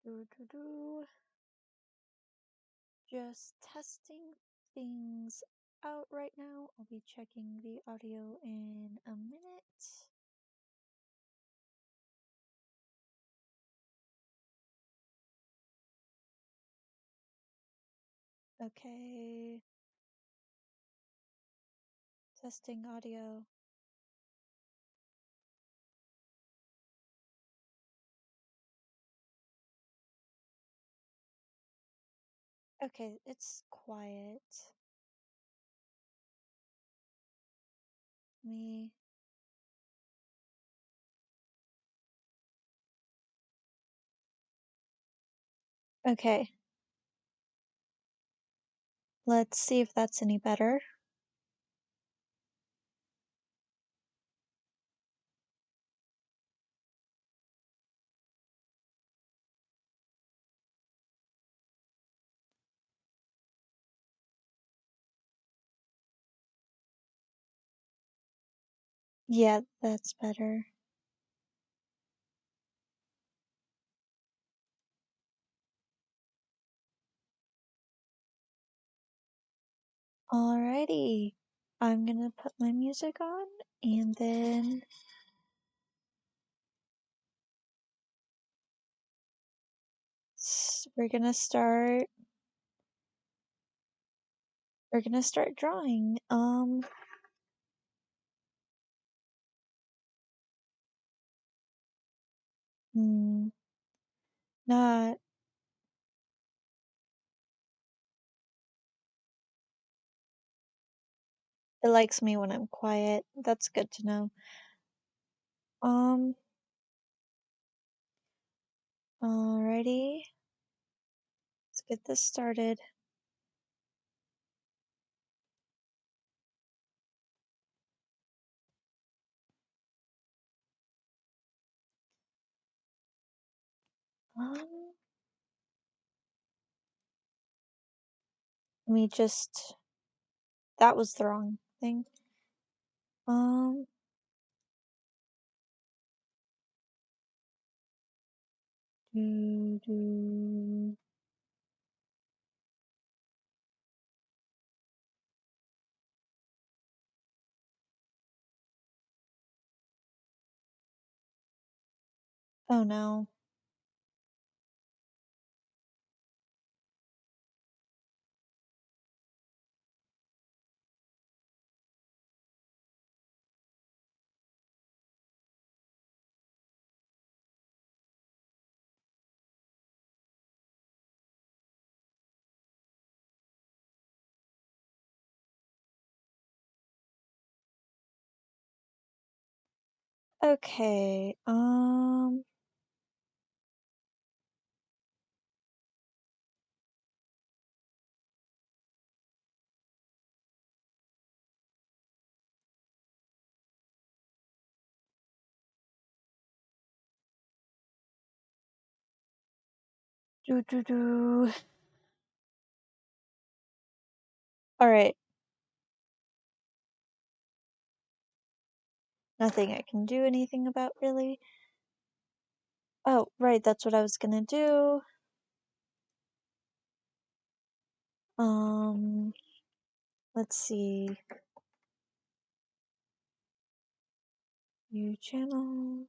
Do. Just testing things out right now. I'll be checking the audio in a minute. Okay. Testing audio. Okay, it's quiet. Me. Okay. Let's see if that's any better. Yeah, that's better. Alrighty. I'm gonna put my music on and then we're gonna start drawing. Hmm, not it likes me when I'm quiet. That's good to know. Um, alrighty. Let's get this started. Um, let me just that was the wrong thing. Um, do. Oh no. Okay. Do. All right. Nothing I can do anything about really. Oh, right, that's what I was gonna do. Um, let's see. New channel.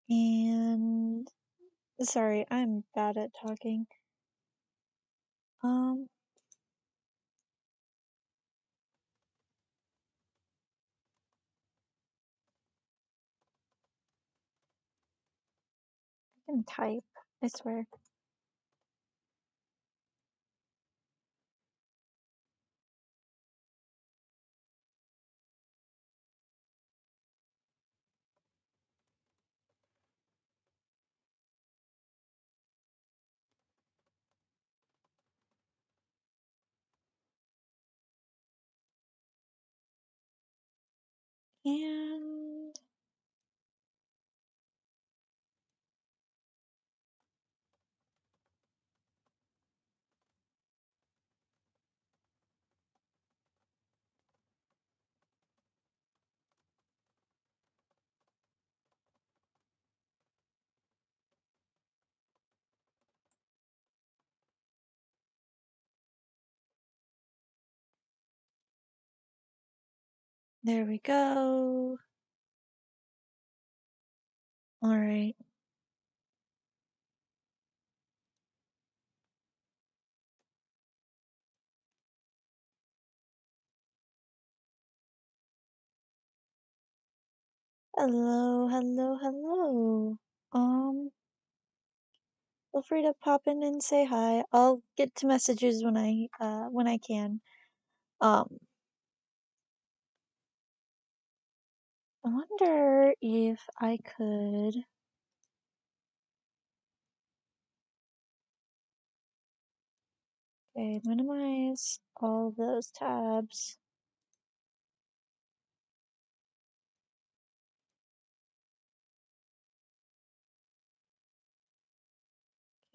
And sorry, I'm bad at talking. Um, I can type, I swear. And There we go. All right. Hello, hello, hello. Feel free to pop in and say hi. I'll get to messages when I can. Um, I wonder if I could minimize all those tabs.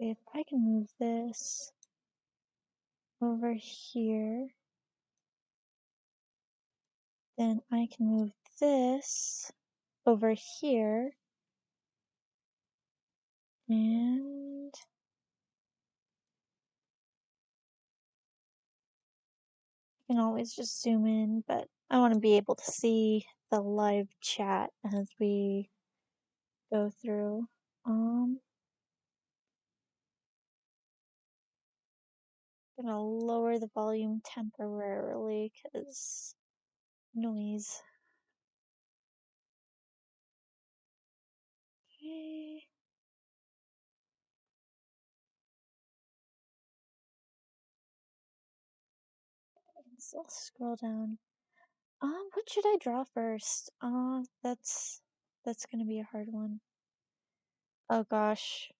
Okay, if I can move this over here, then I can move this over here, and I can always just zoom in, but I want to be able to see the live chat as we go through. Gonna lower the volume temporarily because noise. Okay. So I'll scroll down. What should I draw first? That's gonna be a hard one. Oh gosh.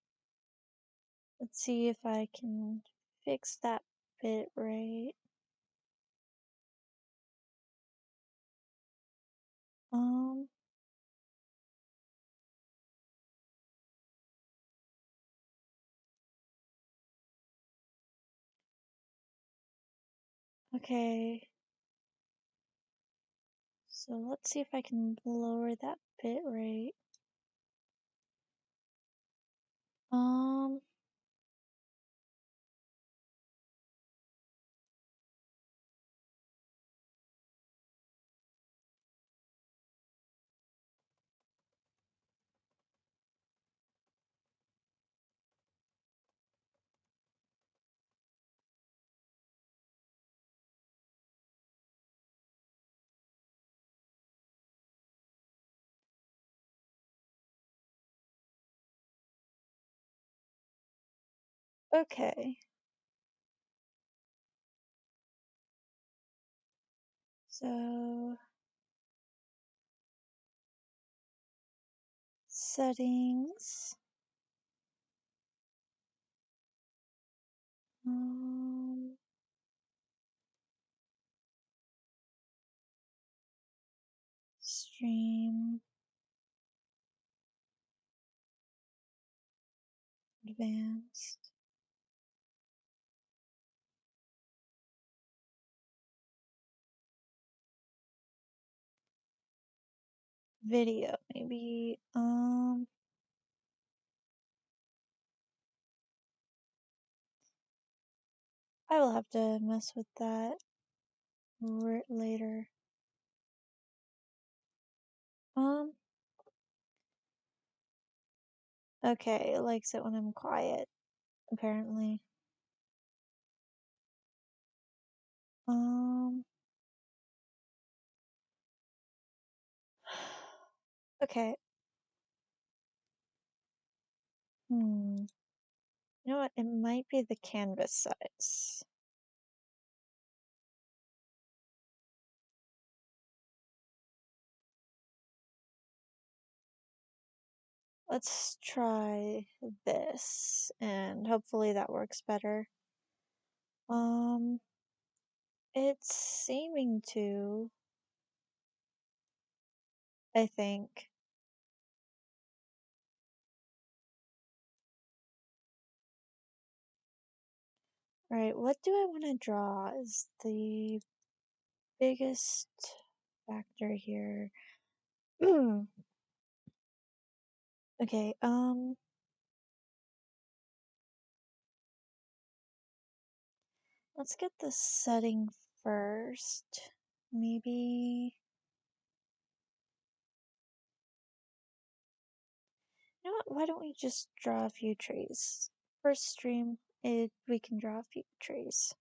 Let's see if I can fix that bit right. Um, okay. So let's see if I can lower that bit rate. Um, okay. So settings. Um, stream advanced. Video, maybe. I will have to mess with that later. Um, okay, it likes it when I'm quiet, apparently. Um, okay. Hmm. You know what? It might be the canvas size. Let's try this, and hopefully that works better. Um, it's seeming to, I think. Alright, what do I want to draw is the biggest factor here. Okay, let's get the setting first. Maybe what? Why don't we just draw a few trees? First stream, we can draw a few trees.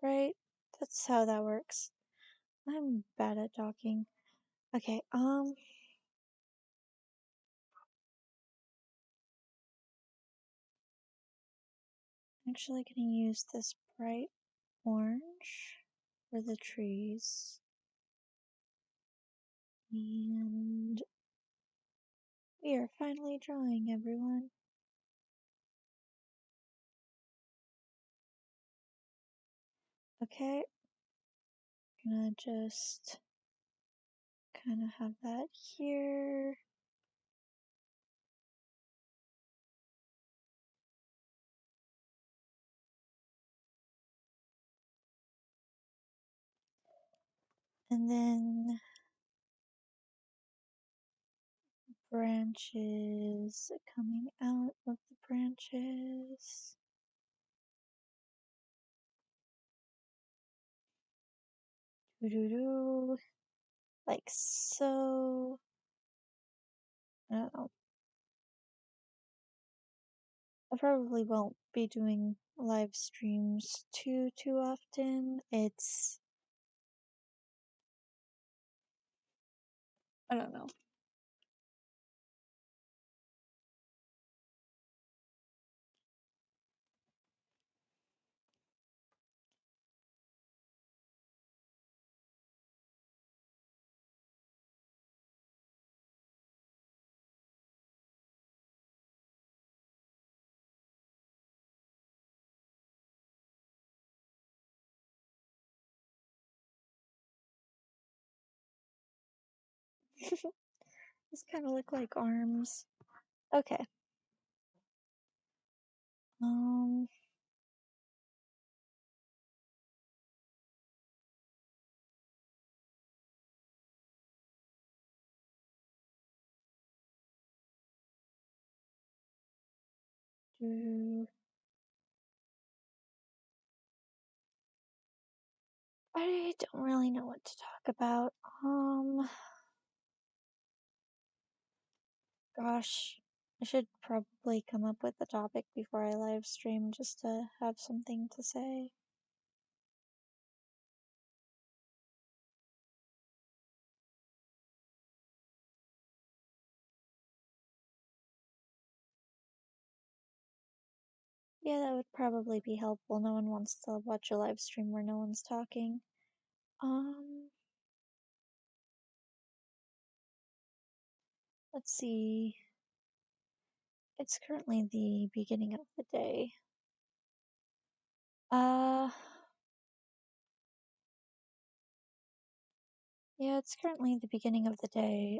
Right? That's how that works. I'm bad at talking. Okay, actually gonna use this bright orange for the trees. And we are finally drawing, everyone. Okay, gonna just kind of have that here. And then branches coming out of the branches. Doo-doo-doo. Like so. I don't know. I probably won't be doing live streams too often. I don't know. These kind of look like arms. Okay. Um, I don't really know what to talk about. Gosh, I should probably come up with a topic before I live stream just to have something to say. Yeah, that would probably be helpful. No one wants to watch a live stream where no one's talking. Let's see. It's currently the beginning of the day. Yeah, it's currently the beginning of the day.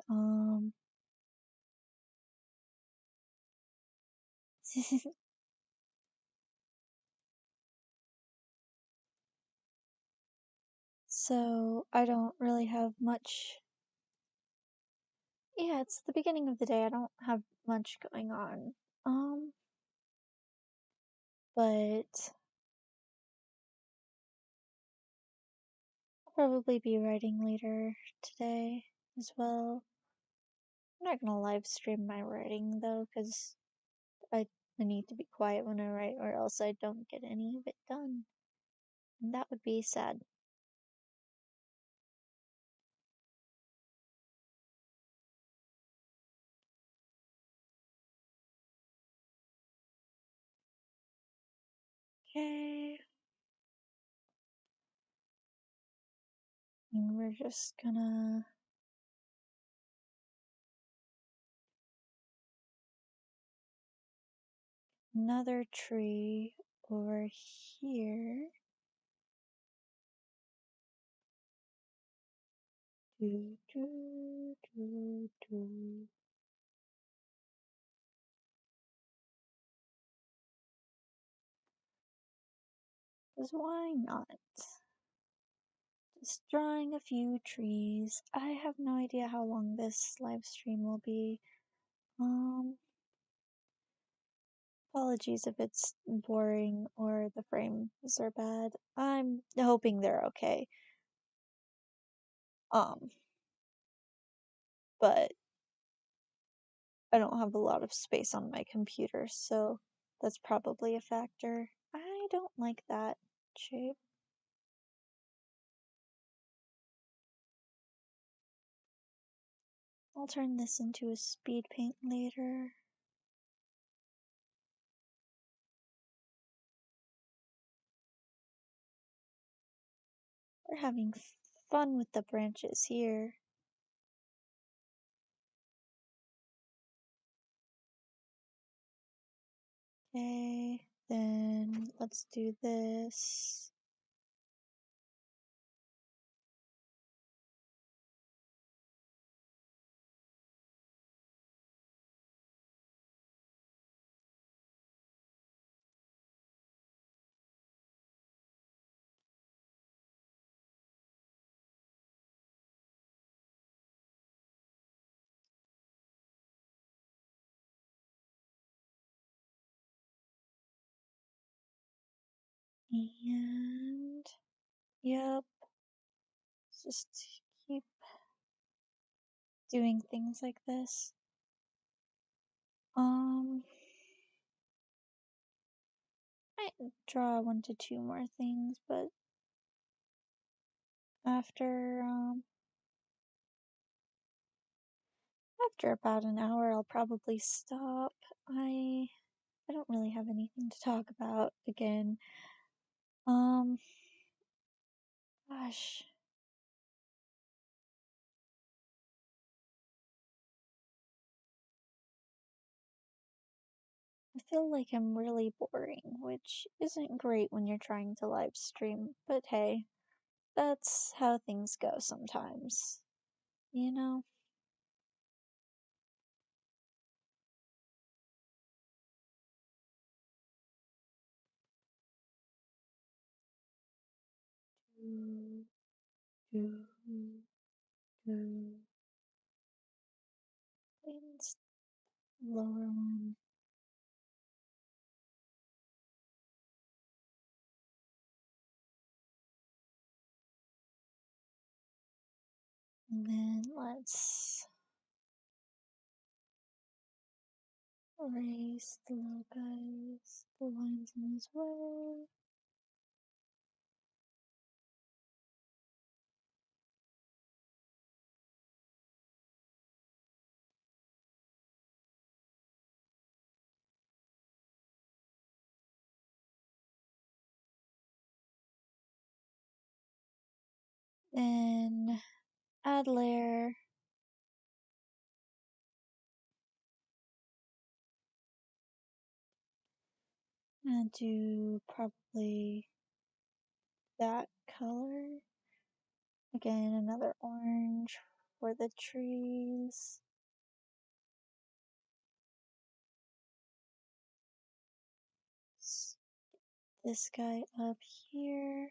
So I don't really have much. Yeah, it's the beginning of the day. I don't have much going on. But I'll probably be writing later today as well. I'm not gonna live stream my writing though, because I need to be quiet when I write, or else I don't get any of it done. And that would be sad. Okay. And we're just gonna another tree over here. Do, do, do, do. Because why not? Just drawing a few trees. I have no idea how long this live stream will be. Apologies if it's boring or the frames are bad. I'm hoping they're okay. But I don't have a lot of space on my computer, so that's probably a factor. I don't like that shape. I'll turn this into a speed paint later. We're having fun with the branches here. Okay, then let's do this. And yep, just keep doing things like this. Might draw 1 to 2 more things, but after after about an hour I'll probably stop. I don't really have anything to talk about again. Um gosh. I feel like I'm really boring, which isn't great when you're trying to live stream, but hey, that's how things go sometimes, you know? Do, do, do. Please, lower one. And then let's erase the little guys, the lines in his way. Then add layer. And do probably that color. Again, another orange for the trees. This guy up here.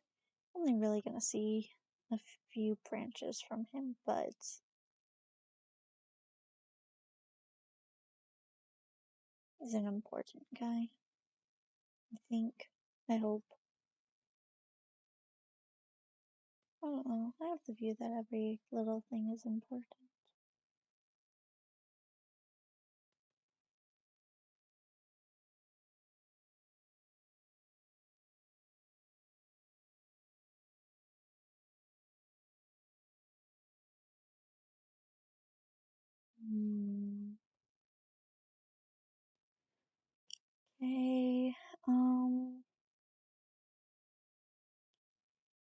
Only really gonna see a few branches from him, but he's an important guy. I think. I hope. I don't know. I have the view that every little thing is important. Okay. Let's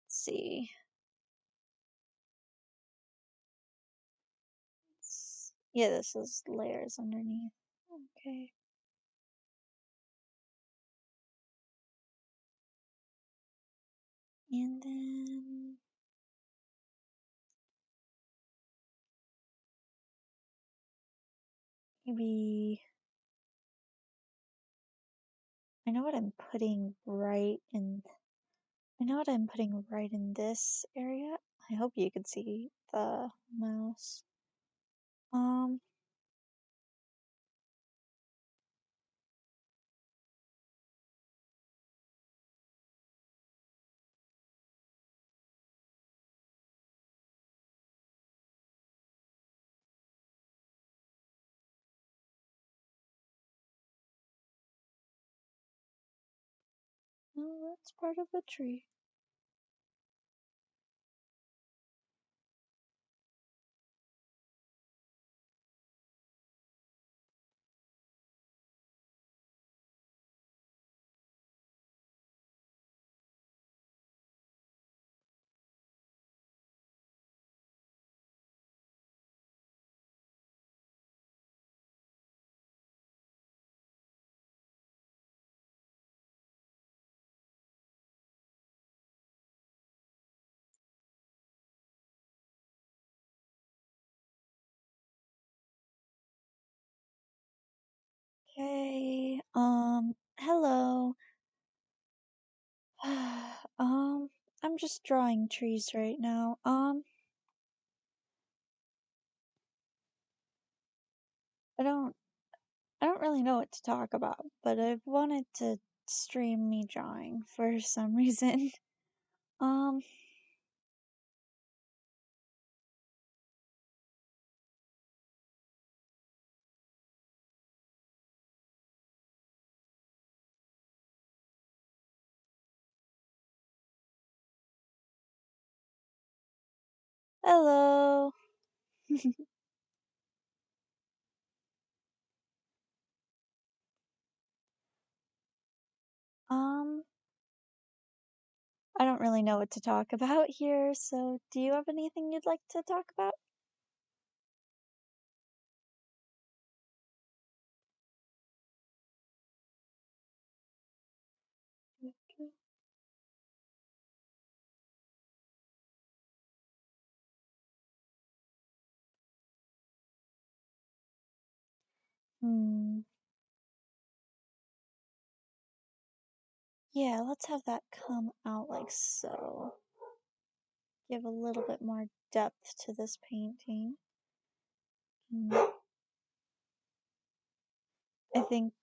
see. Yeah, this is layers underneath. Okay. And then maybe I know what I'm putting right in. I know what I'm putting right in this area. I hope you can see the mouse. Um, it's part of a tree. Okay, hello. Um, I'm just drawing trees right now. I don't I don't really know what to talk about, but I've wanted to stream me drawing for some reason. Um, hello. Um, I don't really know what to talk about here, so do you have anything you'd like to talk about? Hmm. Yeah, let's have that come out like so. Give a little bit more depth to this painting. Hmm. I think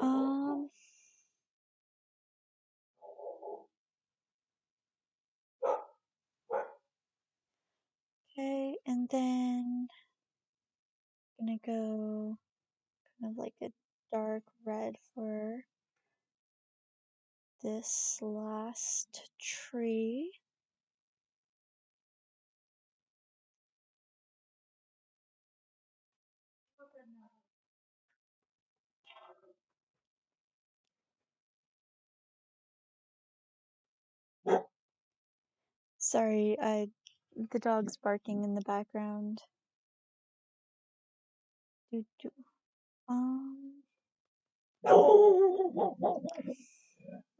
um okay, and then gonna go kind of like a dark red for this last tree. Sorry, the dog's barking in the background. Doo doo.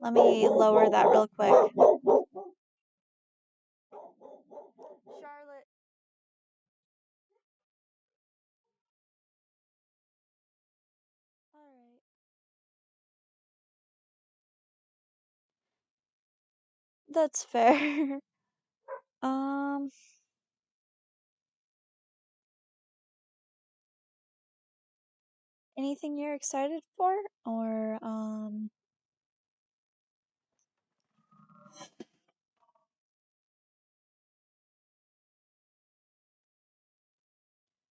Let me lower that real quick. Charlotte. All right. That's fair. Um, anything you're excited for,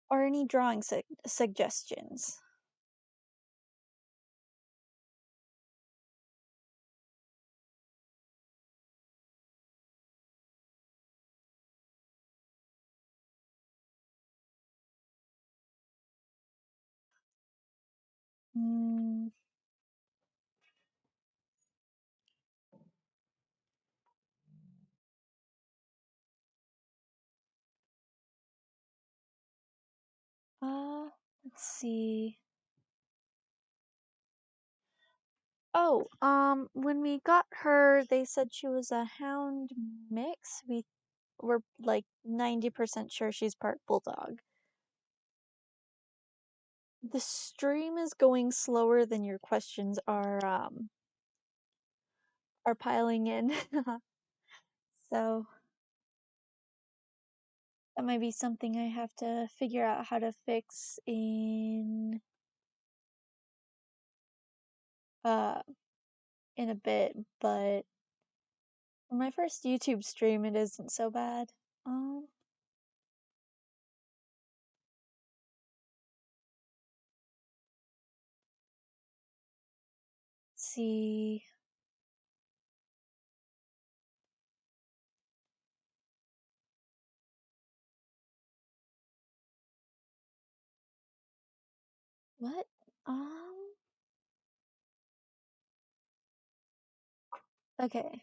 or any drawing suggestions? Mm, let's see. Oh, when we got her, they said she was a hound mix. We were like 90% sure she's part bulldog. The stream is going slower than your questions are piling in. So that might be something I have to figure out how to fix uh in a bit, but for my first YouTube stream it isn't so bad. Um see. What? Okay.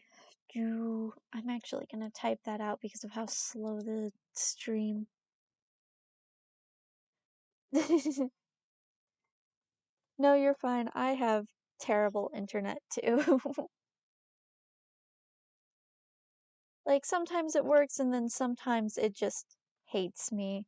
I'm actually gonna type that out because of how slow the stream. No, you're fine. I have terrible internet too. Like sometimes it works and then sometimes it just hates me.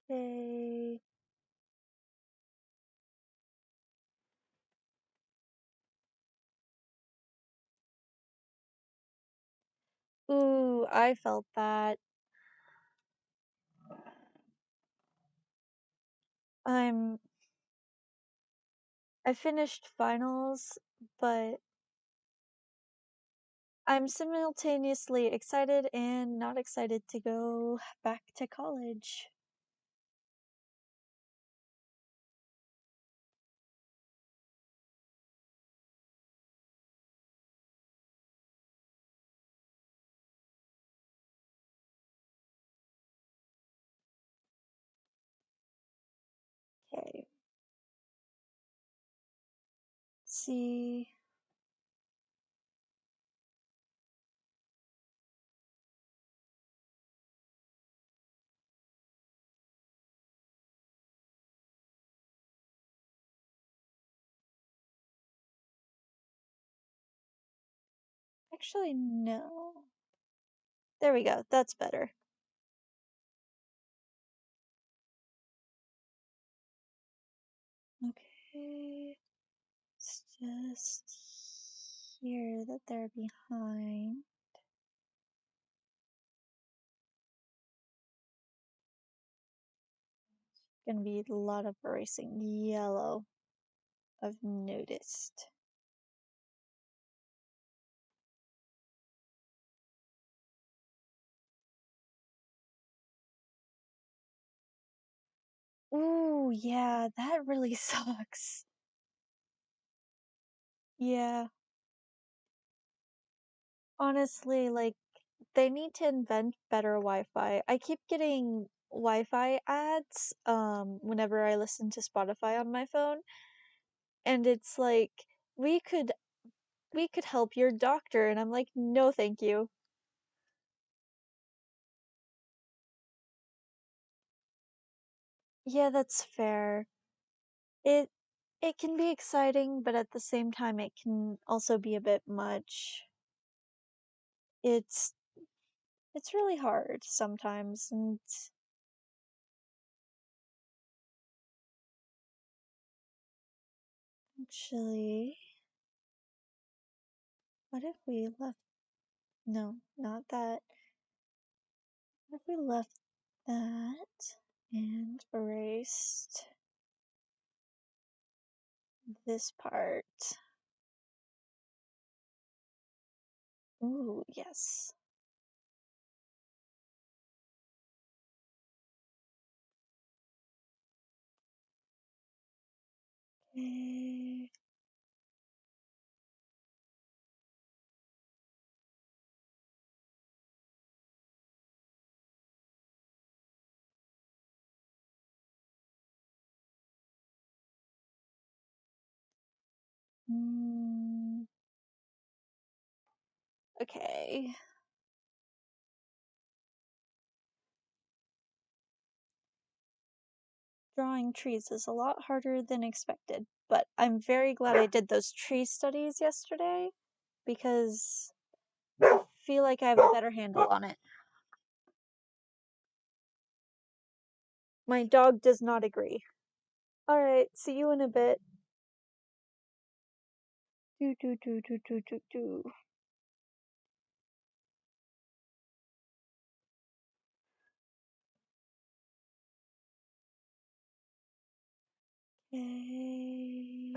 Okay. Ooh, I felt that. I'm I finished finals, but I'm simultaneously excited and not excited to go back to college. Okay. See. Actually, no. There we go. That's better. Okay. It's just here that they're behind. Gonna be a lot of erasing yellow, I've noticed. Ooh, yeah, that really sucks. Yeah. Honestly, like, they need to invent better Wi-Fi. I keep getting Wi-Fi ads, whenever I listen to Spotify on my phone, and it's like, we could we could help your doctor, and I'm like, no, thank you. Yeah, that's fair. It it can be exciting, but at the same time, it can also be a bit much. It's it's really hard sometimes, and actually, what if we left? No, not that. What if we left that and erased this part? Ooh, yes. Okay. Mm, okay. Drawing trees is a lot harder than expected, but I'm very glad I did those tree studies yesterday because I feel like I have a better handle on it. My dog does not agree. Alright, see you in a bit. Do do do do do do do. Okay.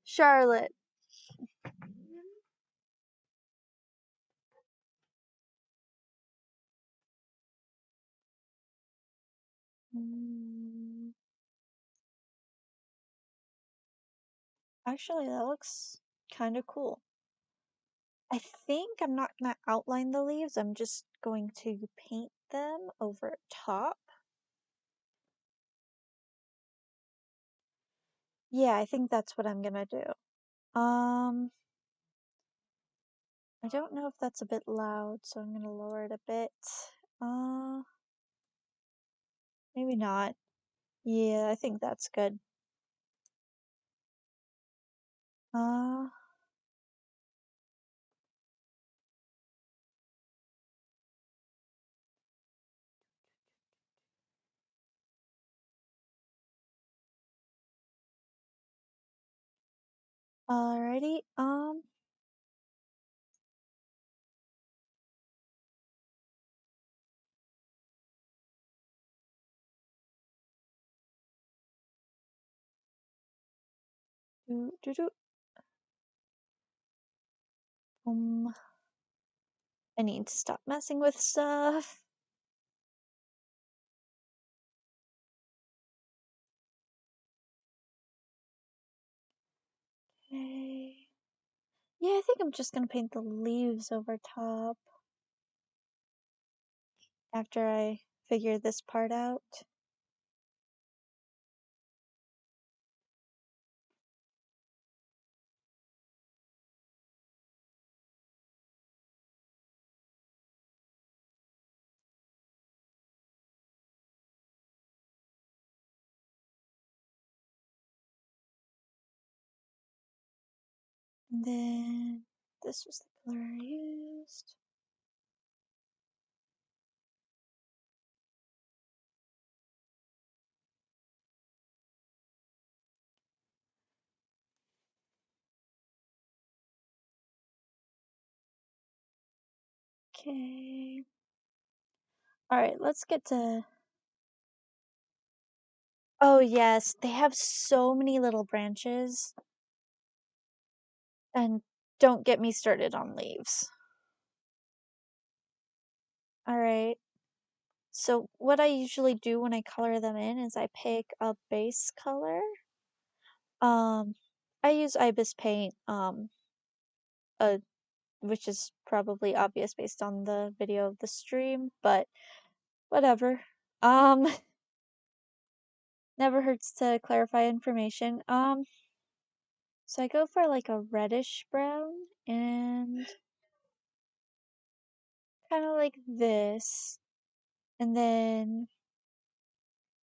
Charlotte. Mm, Actually, that looks kind of cool. I think I'm not gonna outline the leaves. I'm just going to paint them over top. Yeah, I think that's what I'm gonna do. I don't know if that's a bit loud, so I'm gonna lower it a bit. Uh, Maybe not. Yeah, I think that's good. Uh, Alrighty. Do do do. Um, I need to stop messing with stuff. Okay. Yeah, I think I'm just gonna paint the leaves over top after I figure this part out. And then this was the color I used. Okay. Alright, let's get to. Oh, yes, they have so many little branches. And don't get me started on leaves. Alright. So, what I usually do when I color them in is I pick a base color. Um, I use Ibis paint, uh, which is probably obvious based on the video of the stream, but whatever. Um, Never hurts to clarify information. So I go for like a reddish brown and kind of like this. And then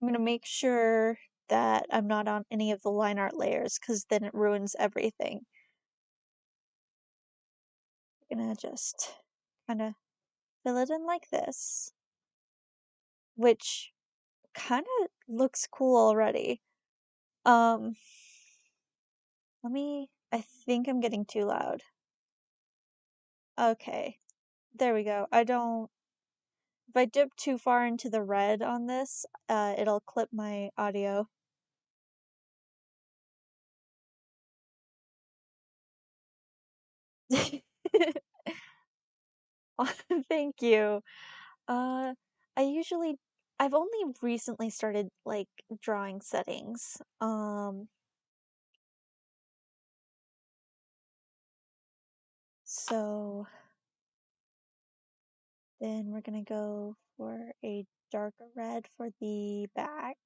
I'm gonna make sure that I'm not on any of the line art layers because then it ruins everything. Gonna just kind of fill it in like this, which kind of looks cool already. Um, I think I'm getting too loud. Okay, there we go. If I dip too far into the red on this, it'll clip my audio. Thank you. Uh, I usually, I've only recently started like drawing settings. So then we're gonna go for a darker red for the back.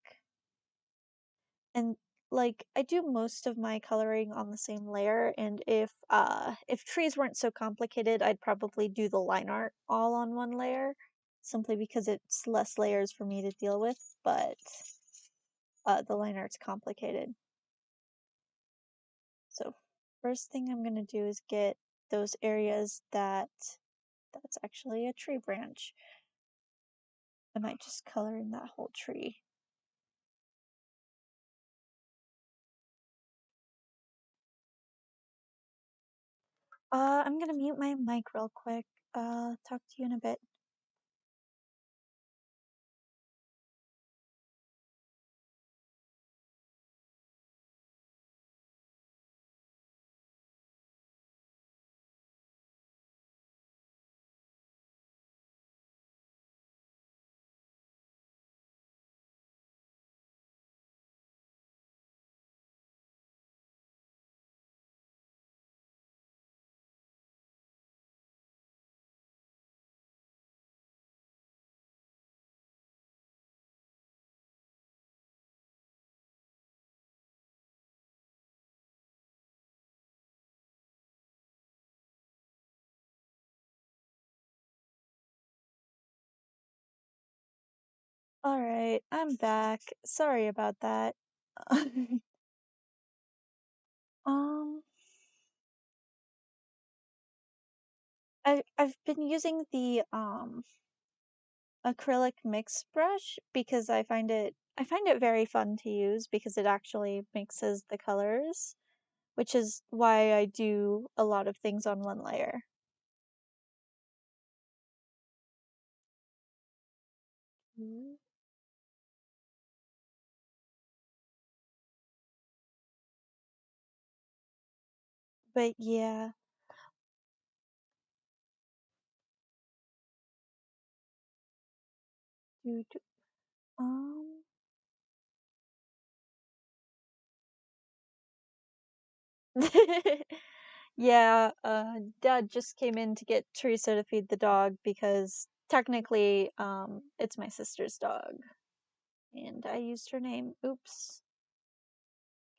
And like I do most of my coloring on the same layer, and if trees weren't so complicated, I'd probably do the line art all on one layer, simply because it's less layers for me to deal with, but the line art's complicated. So first thing I'm gonna do is get those areas that's actually a tree branch. I might just color in that whole tree. I'm gonna mute my mic real quick. Talk to you in a bit. All right, I'm back. Sorry about that. Um, I've been using the acrylic mix brush because I find it very fun to use because it actually mixes the colors, which is why I do a lot of things on one layer. Mm. But yeah, do, do, um, yeah, Dad just came in to get Teresa to feed the dog because technically, it's my sister's dog, and I used her name. Oops.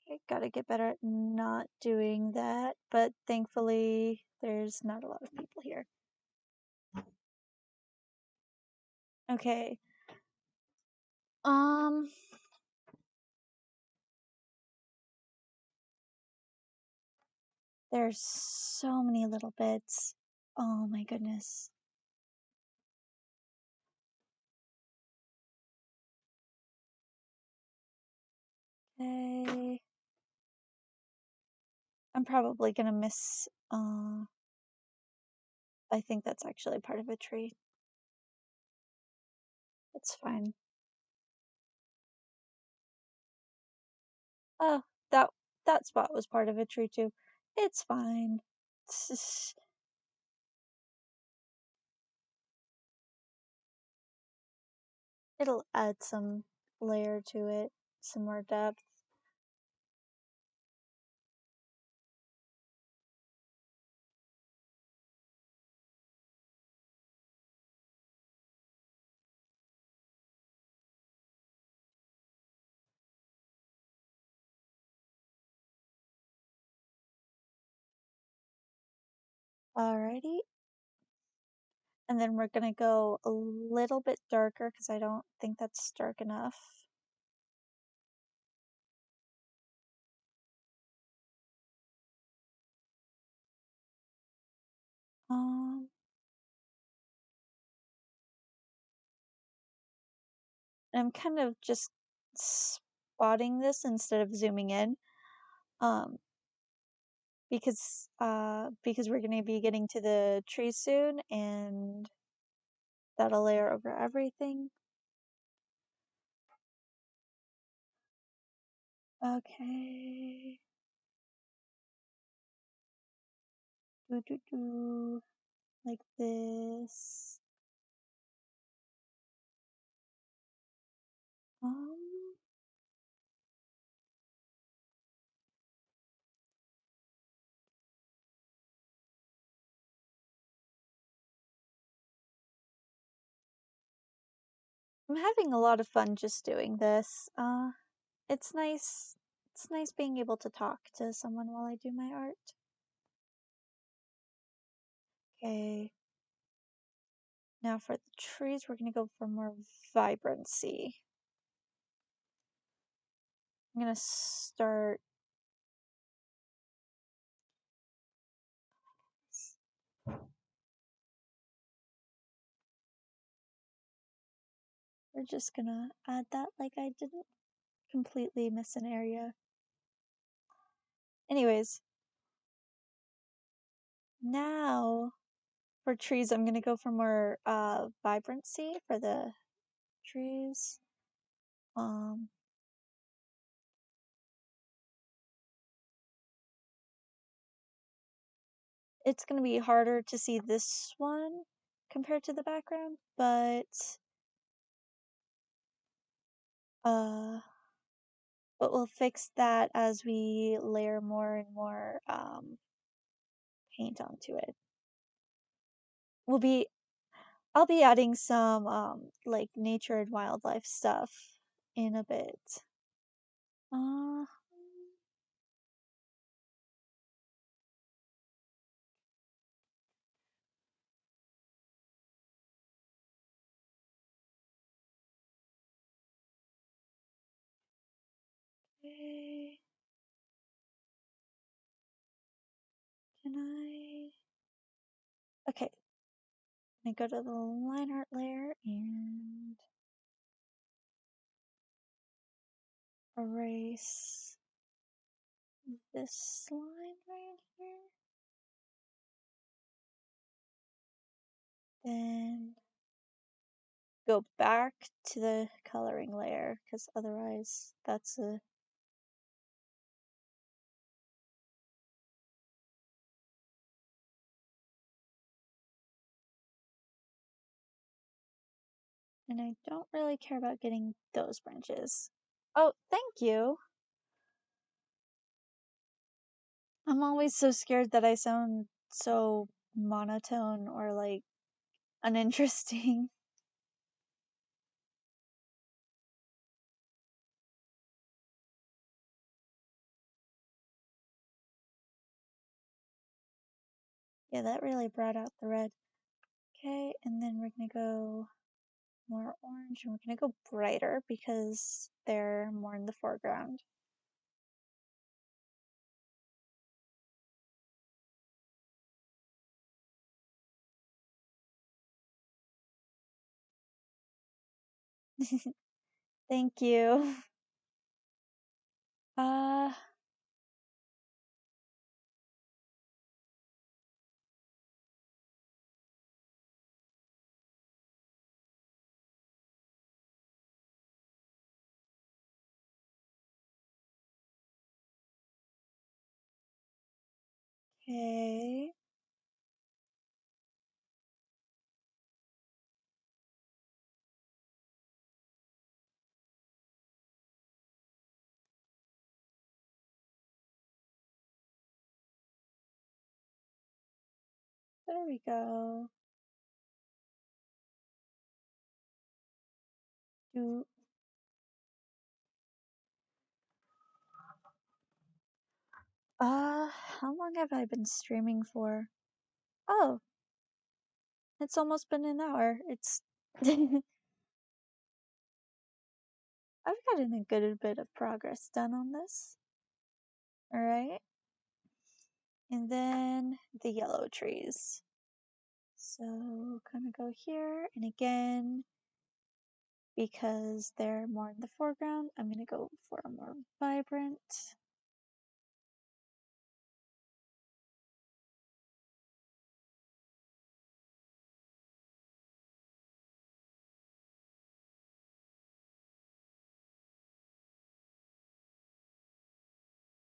Okay, gotta get better at not doing that, but thankfully there's not a lot of people here. Okay. Um, there's so many little bits. Oh my goodness. Okay. I'm probably gonna miss, I think that's actually part of a tree. It's fine. Oh, that spot was part of a tree too. It's fine. It'll add some layer to it, some more depth. Alrighty. And then we're gonna go a little bit darker because I don't think that's dark enough. Um, I'm kind of just spotting this instead of zooming in, um, because we're gonna be getting to the tree soon, and that'll layer over everything. Okay. Do do do like this. Um, I'm having a lot of fun just doing this. It's nice. It's nice being able to talk to someone while I do my art. Okay. Now for the trees, we're gonna go for more vibrancy. I'm gonna start. We're just gonna add that like I didn't completely miss an area. Anyways, Now for trees, I'm gonna go for more vibrancy for the trees. Um, it's gonna be harder to see this one compared to the background, uh, but we'll fix that as we layer more and more paint onto it. We'll be I'll be adding some like nature and wildlife stuff in a bit. Uh, okay. Can I? Okay, I go to the line art layer and erase this line right here. Then go back to the coloring layer because otherwise that's a. And I don't really care about getting those branches. Oh, thank you. I'm always so scared that I sound so monotone or like uninteresting. Yeah, that really brought out the red. Okay, and then we're gonna go more orange and we're gonna go brighter because they're more in the foreground. Thank you. Uh, okay. There we go. Do how long have I been streaming for? Oh, it's almost been an hour. It's I've gotten a good bit of progress done on this. All right. And then the yellow trees. So kind of go here and again because they're more in the foreground, I'm gonna go for a more vibrant.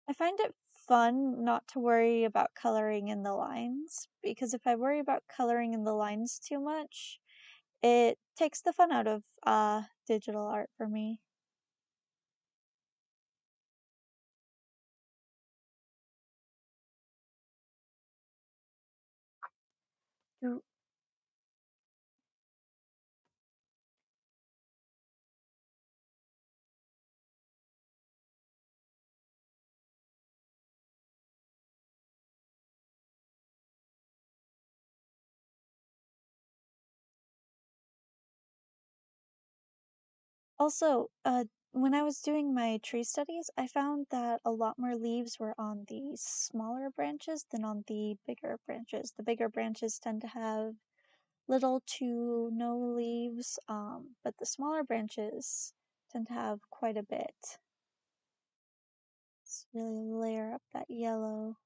I find it fun not to worry about coloring in the lines because if I worry about coloring in the lines too much, it takes the fun out of digital art for me. Do- Also, when I was doing my tree studies, I found that a lot more leaves were on the smaller branches than on the bigger branches. The bigger branches tend to have little to no leaves, but the smaller branches tend to have quite a bit. Let's really layer up that yellow.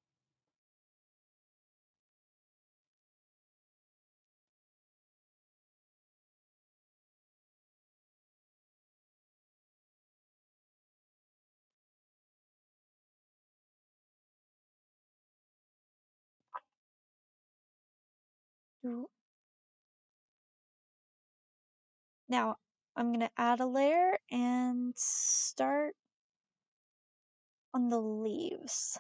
Ooh. Now I'm gonna add a layer and start on the leaves.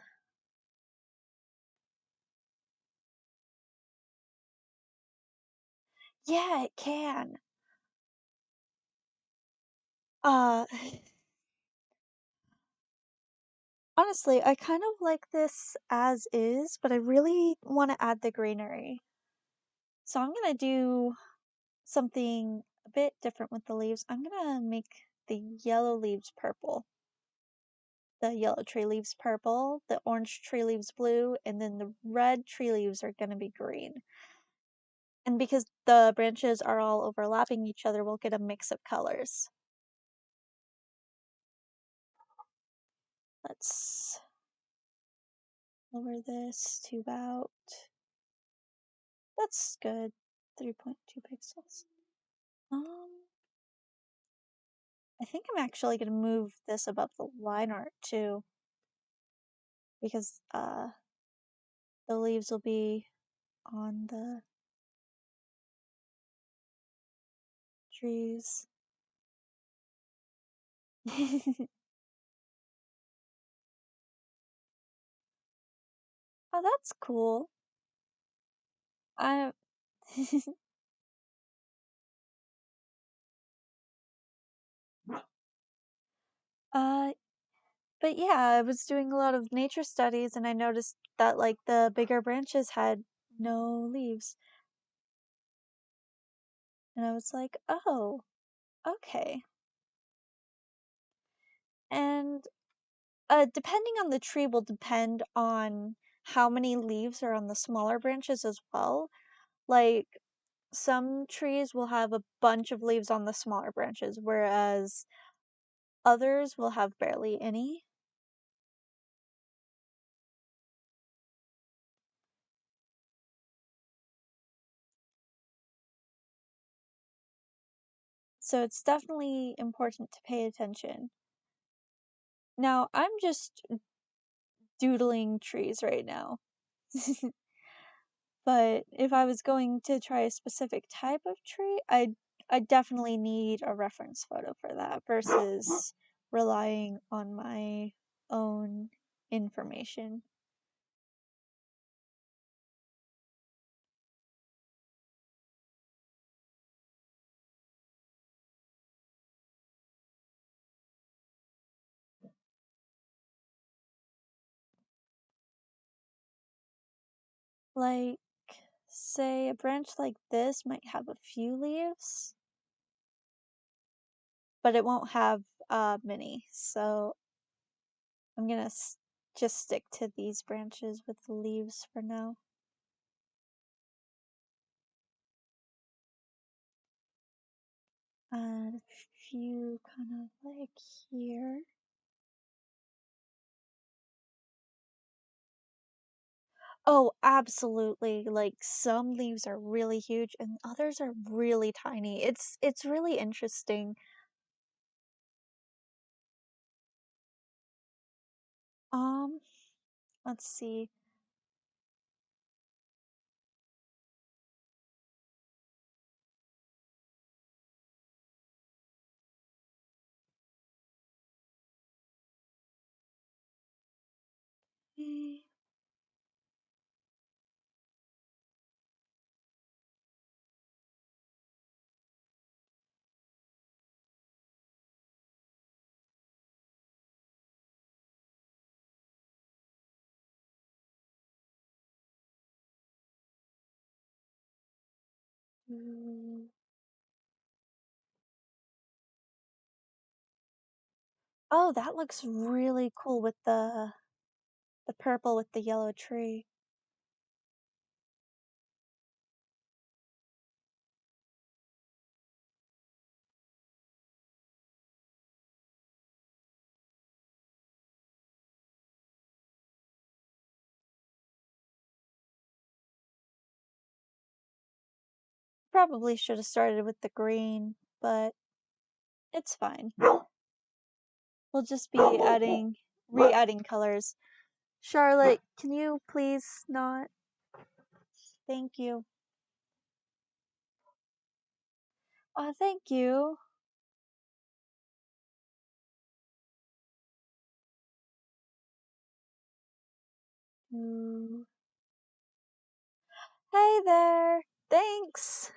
Yeah, it can. Uh, honestly, I kind of like this as is, but I really want to add the greenery. So I'm gonna do something a bit different with the leaves. I'm gonna make the yellow leaves purple. The yellow tree leaves purple, the orange tree leaves blue, and then the red tree leaves are gonna be green. And because the branches are all overlapping each other, we'll get a mix of colors. Let's lower this to about, that's good, 3.2 pixels. I think I'm actually gonna move this above the line art too, because the leaves will be on the trees. Oh, that's cool. I uh but yeah, I was doing a lot of nature studies and I noticed that like the bigger branches had no leaves. And I was like, "Oh, okay." And depending on the tree will depend on how many leaves are on the smaller branches as well. Like some trees will have a bunch of leaves on the smaller branches, whereas others will have barely any. So it's definitely important to pay attention. Now, I'm just doodling trees right now. But if I was going to try a specific type of tree, I definitely need a reference photo for that versus relying on my own information. Like, say a branch like this might have a few leaves, but it won't have many. So I'm gonna just stick to these branches with the leaves for now. Add a few kind of like here. Oh, absolutely. Like some leaves are really huge and others are really tiny. It's really interesting. Um, let's see. Eh, mm. Oh, that looks really cool with the purple with the yellow tree. Probably should have started with the green, but it's fine. We'll just be re-adding colors. Charlotte, can you please not? Thank you. Oh, thank you. Ooh. Hey there. Thanks.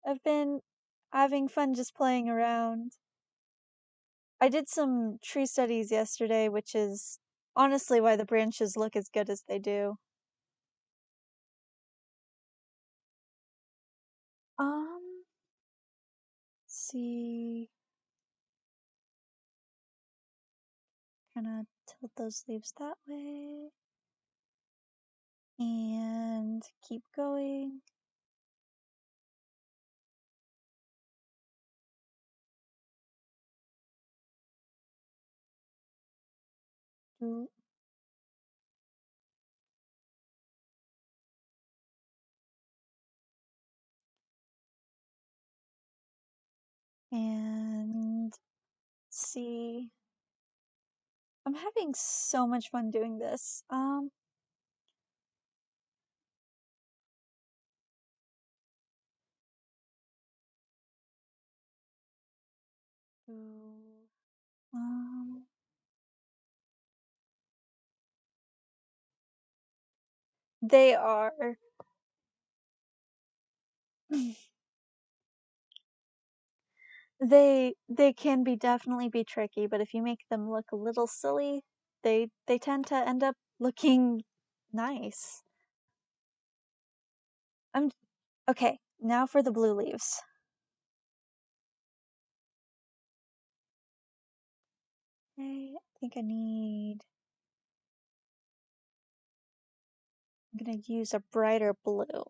I've been having fun just playing around. I did some tree studies yesterday, which is honestly why the branches look as good as they do. Let's see. Kind of tilt those leaves that way. And keep going. Ooh. And let's see. I'm having so much fun doing this. Ooh. Um, they are. They can be definitely be tricky, but if you make them look a little silly, they tend to end up looking nice. I'm okay, now for the blue leaves. Okay, I think I'm gonna use a brighter blue.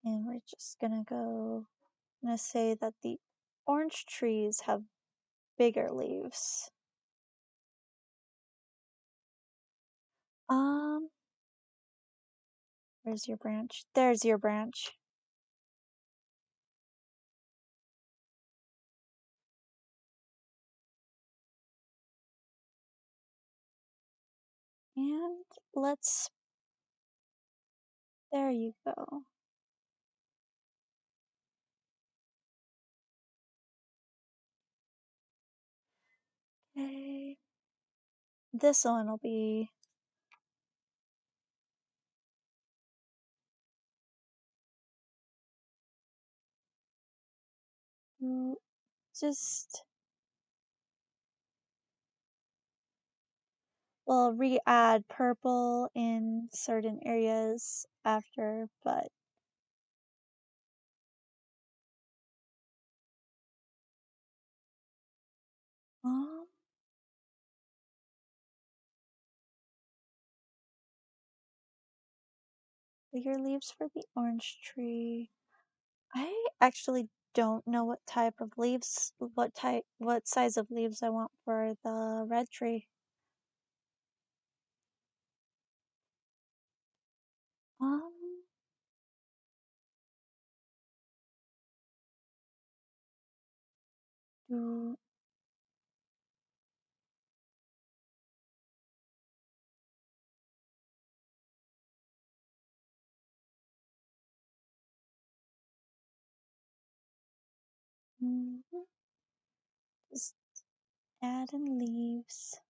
And we're just I'm gonna say that the orange trees have bigger leaves. Um, where's your branch? There's your branch. And let's, there you go. Okay. This one will be mm, just, we'll re-add purple in certain areas after, but um, bigger leaves for the orange tree. I actually don't know what type of leaves, what size of leaves I want for the red tree. Um, do, mhm, just add in leaves.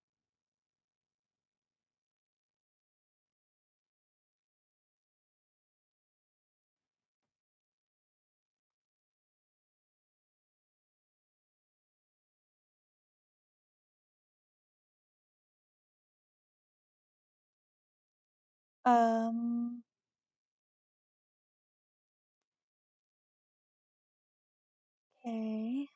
Um, okay.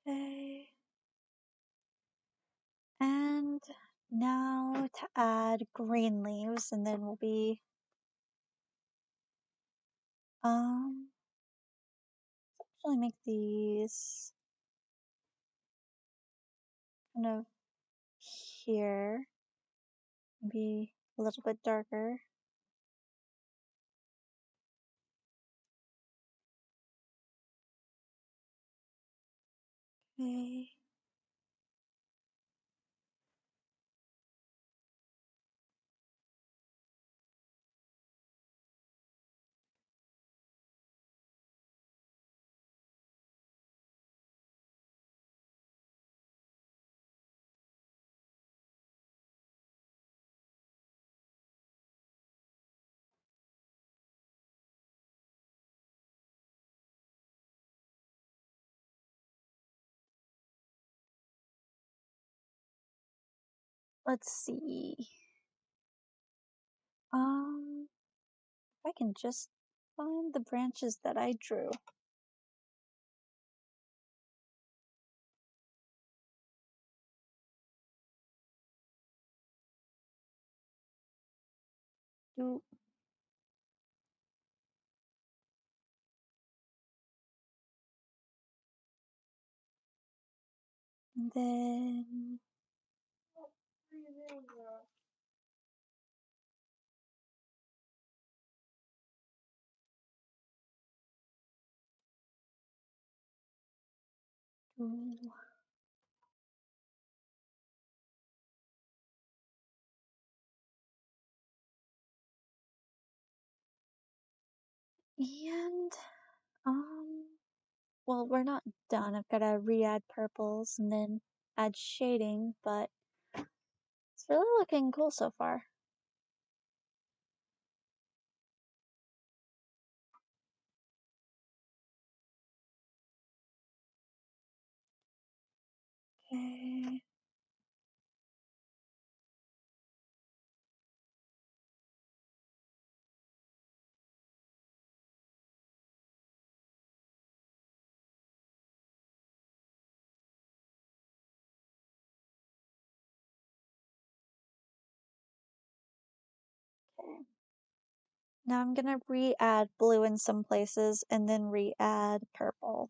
Okay. And now to add green leaves, and then we'll be, um, Actually make these kind of here, maybe a little bit darker. Okay. Let's see. If I can just find the branches that I drew. Do and then do and well, we're not done. I've got to re-add purples and then add shading, but it's really looking cool so far. Okay. Okay. Now I'm gonna re-add blue in some places and then re-add purple.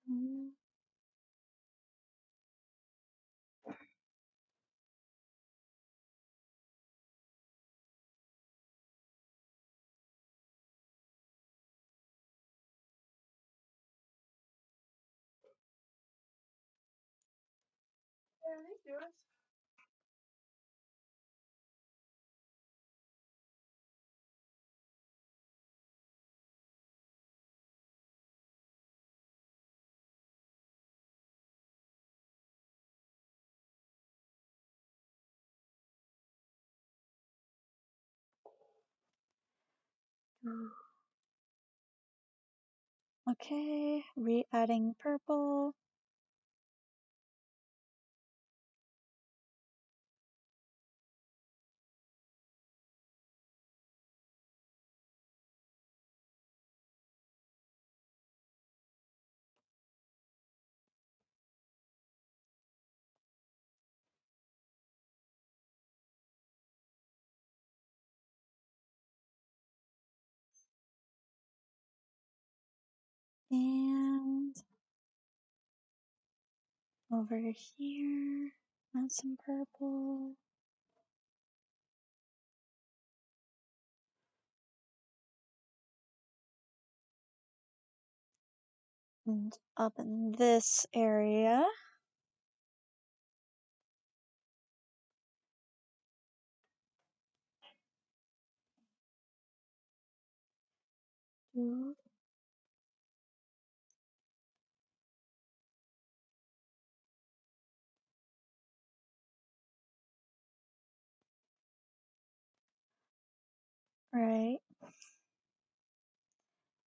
Mm, mm. Okay, re-adding purple. And over here, add some purple. And up in this area. Ooh, right.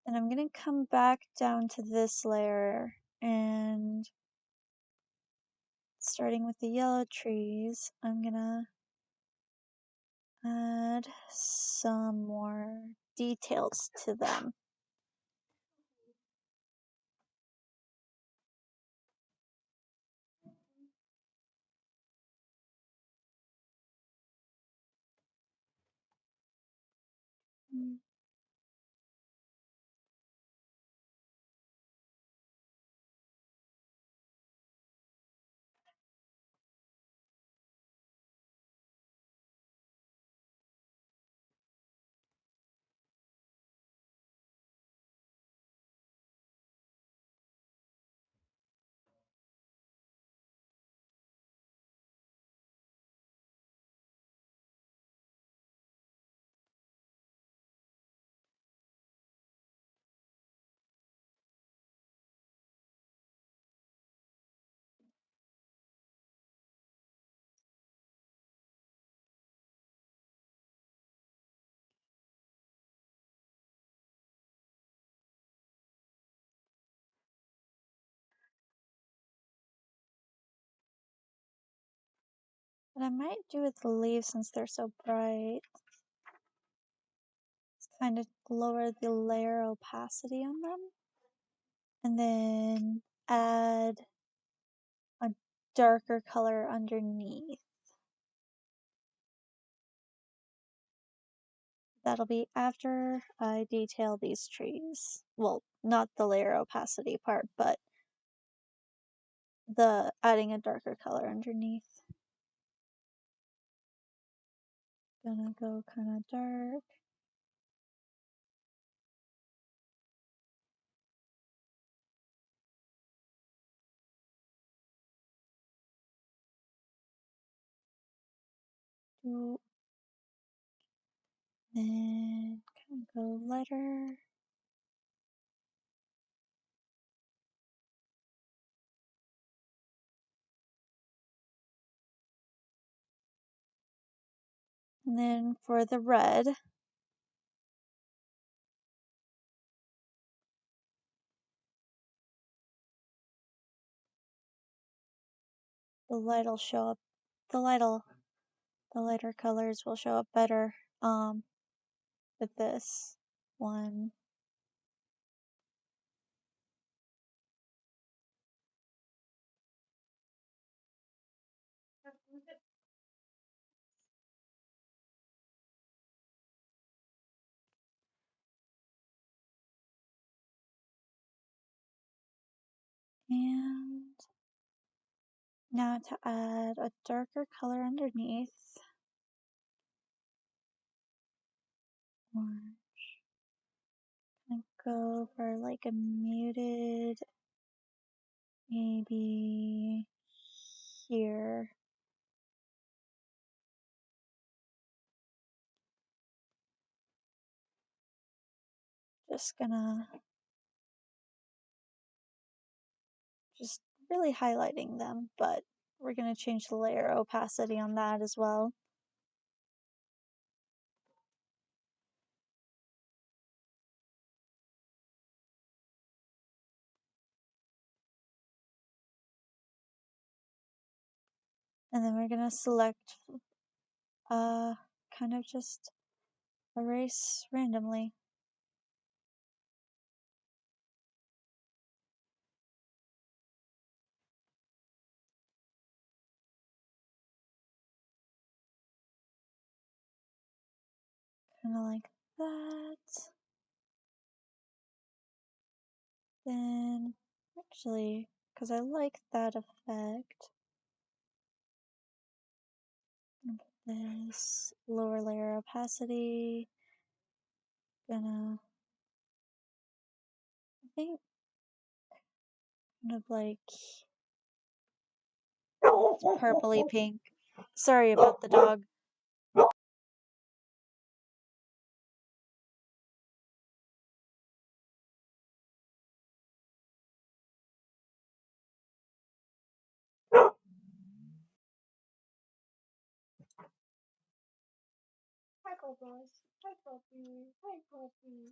Then I'm gonna come back down to this layer and starting with the yellow trees, I'm gonna add some more details to them. Mm. What I might do with the leaves, since they're so bright, is kind of lower the layer opacity on them, and then add a darker color underneath. That'll be after I detail these trees. Well, not the layer opacity part, but the adding a darker color underneath. Gonna go kind of dark. Then kind of go lighter. And then for the red, the light'll show up. The lighter colors will show up better with this one. And now to add a darker color underneath. Orange. And go for like a muted, maybe here. Just gonna just really highlighting them, but we're gonna change the layer opacity on that as well. And then we're gonna select kind of just erase randomly. Kind of like that. Then, actually, because I like that effect, this lower layer opacity, gonna, I think, kind of like purpley pink. Sorry about the dog. Hi, Puppies. Hi, Puppy. Hi, Puppy.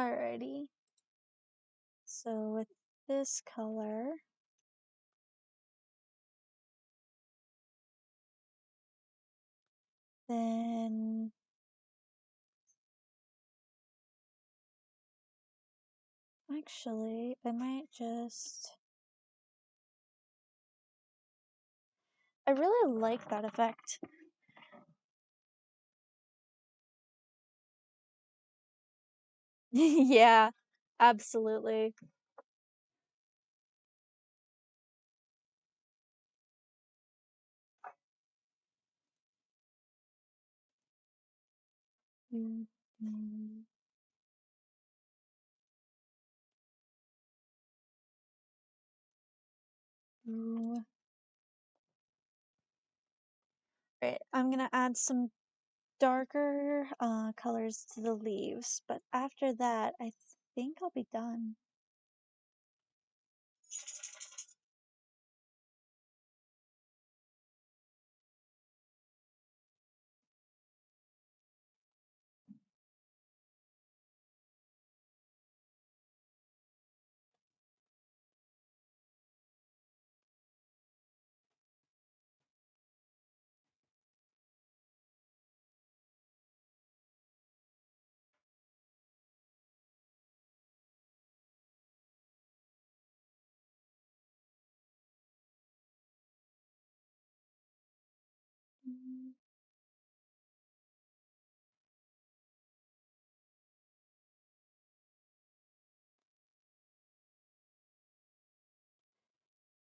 Alrighty. So with this color, then actually I might just, I really like that effect. Yeah, absolutely. Mm, mm, ooh. Right, I'm gonna add some darker colors to the leaves, but after that, I think I'll be done. Mm,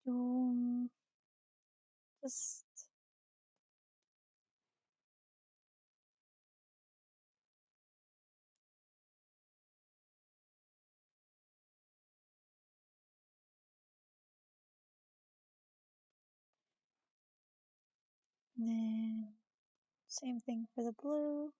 um, just then same thing for the blue.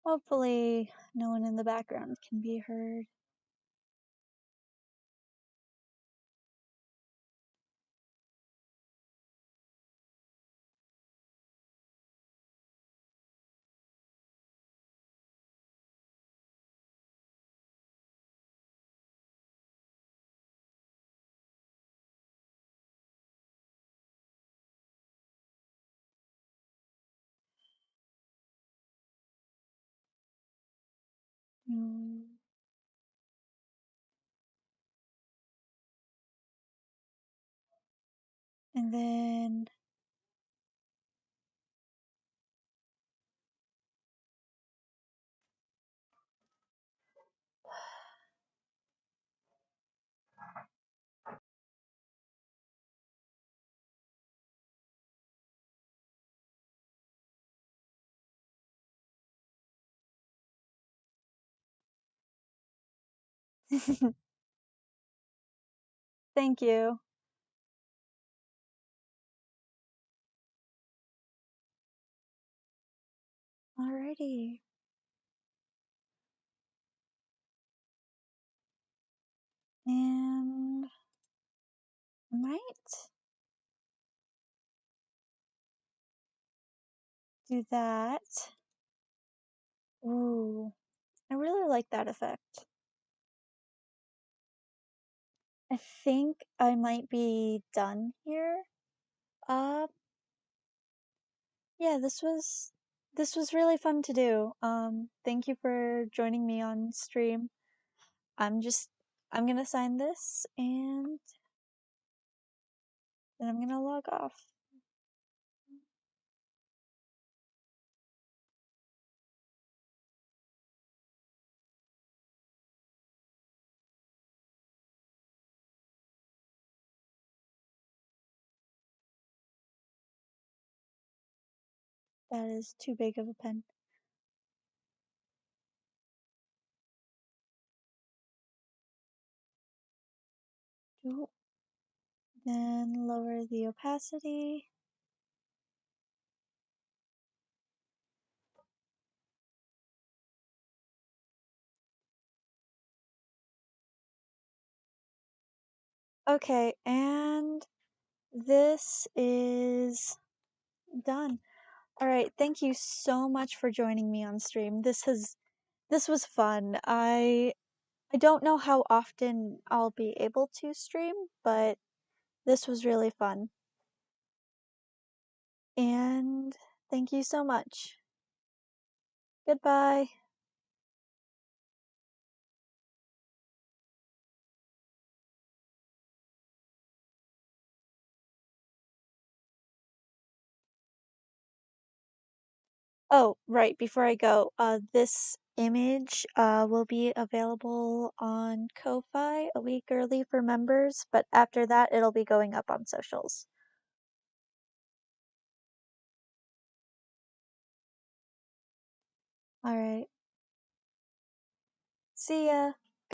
Hopefully, no one in the background can be heard. Mm, and then, thank you. Alrighty. And I might do that. Ooh, I really like that effect. I think I might be done here. Uh, yeah, this was really fun to do. Thank you for joining me on stream. I'm just I'm gonna sign this and then I'm gonna log off. That is too big of a pen. Ooh, then lower the opacity. Okay, and this is done. All right, thank you so much for joining me on stream. This was fun. I don't know how often I'll be able to stream, but this was really fun. And thank you so much. Goodbye. Oh, right, before I go, this image will be available on Ko-Fi a week early for members, but after that it'll be going up on socials. All right. See ya.